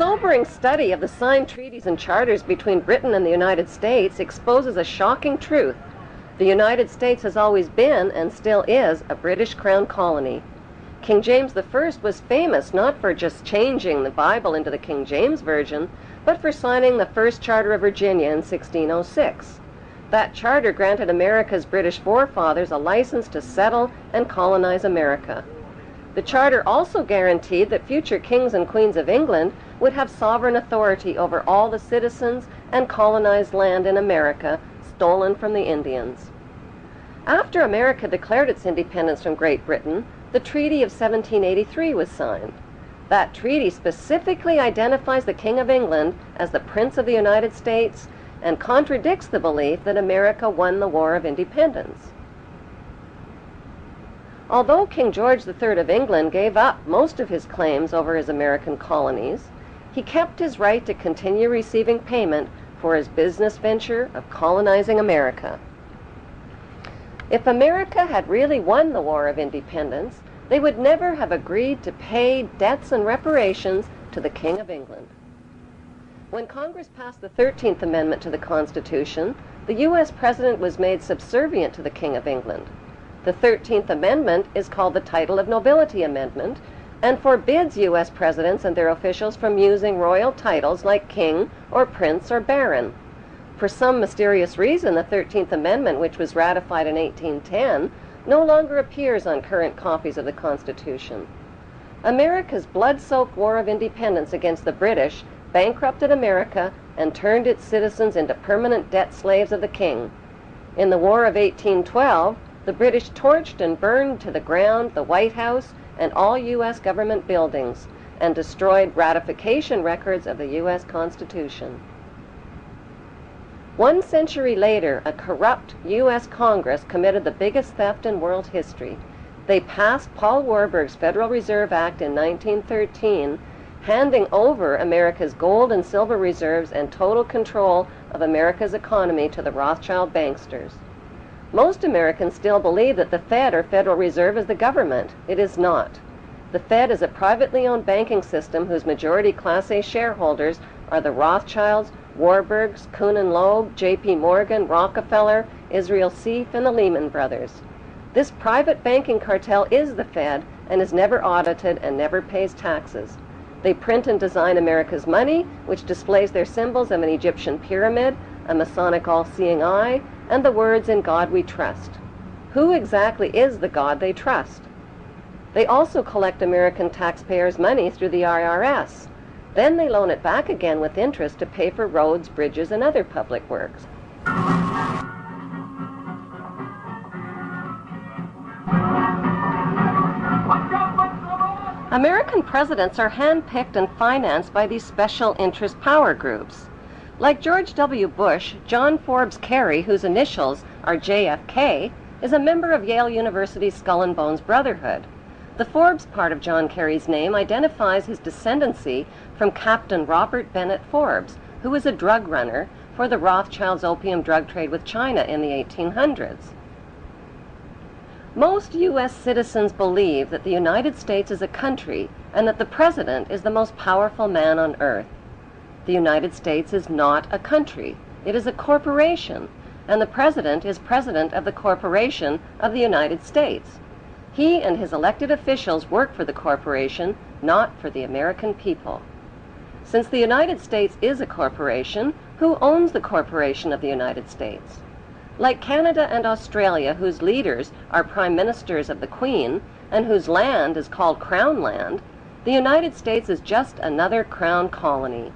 sobering study of the signed treaties and charters between Britain and the United States exposes a shocking truth. The United States has always been, and still is, a British Crown colony. King James I was famous not for just changing the Bible into the King James Version, but for signing the first Charter of Virginia in 1606. That charter granted America's British forefathers a license to settle and colonize America. The charter also guaranteed that future kings and queens of England would have sovereign authority over all the citizens and colonized land in America stolen from the Indians. After America declared its independence from Great Britain, the Treaty of 1783 was signed. That treaty specifically identifies the King of England as the Prince of the United States and contradicts the belief that America won the War of Independence. Although King George III of England gave up most of his claims over his American colonies, he kept his right to continue receiving payment for his business venture of colonizing America. If America had really won the War of Independence, they would never have agreed to pay debts and reparations to the King of England. When Congress passed the 13th Amendment to the Constitution, the U.S. President was made subservient to the King of England. The 13th Amendment is called the Title of Nobility Amendment and forbids U.S. presidents and their officials from using royal titles like king or prince or baron. For some mysterious reason, the 13th Amendment, which was ratified in 1810, no longer appears on current copies of the Constitution. America's blood-soaked War of Independence against the British bankrupted America and turned its citizens into permanent debt slaves of the King. In the War of 1812, the British torched and burned to the ground the White House and all U.S. government buildings and destroyed ratification records of the U.S. Constitution. 1 century later, a corrupt U.S. Congress committed the biggest theft in world history. They passed Paul Warburg's Federal Reserve Act in 1913, handing over America's gold and silver reserves and total control of America's economy to the Rothschild banksters. Most Americans still believe that the Fed or Federal Reserve is the government. It is not. The Fed is a privately owned banking system whose majority Class A shareholders are the Rothschilds, Warburgs, Kuhn and Loeb, J.P. Morgan, Rockefeller, Israel Seif, and the Lehman Brothers. This private banking cartel is the Fed and is never audited and never pays taxes. They print and design America's money, which displays their symbols of an Egyptian pyramid, a Masonic all-seeing eye, and the words "In God We Trust." Who exactly is the God they trust? They also collect American taxpayers' money through the IRS. Then they loan it back again with interest to pay for roads, bridges, and other public works. American presidents are handpicked and financed by these special interest power groups. Like George W. Bush, John Forbes Kerry, whose initials are JFK, is a member of Yale University's Skull and Bones Brotherhood. The Forbes part of John Kerry's name identifies his descendancy from Captain Robert Bennett Forbes, who was a drug runner for the Rothschilds' opium drug trade with China in the 1800s. Most U.S. citizens believe that the United States is a country and that the President is the most powerful man on earth. The United States is not a country. It is a corporation, and the President is President of the Corporation of the United States. He and his elected officials work for the corporation, not for the American people. Since the United States is a corporation, who owns the corporation of the United States? Like Canada and Australia, whose leaders are prime ministers of the Queen, and whose land is called Crown Land, the United States is just another Crown colony.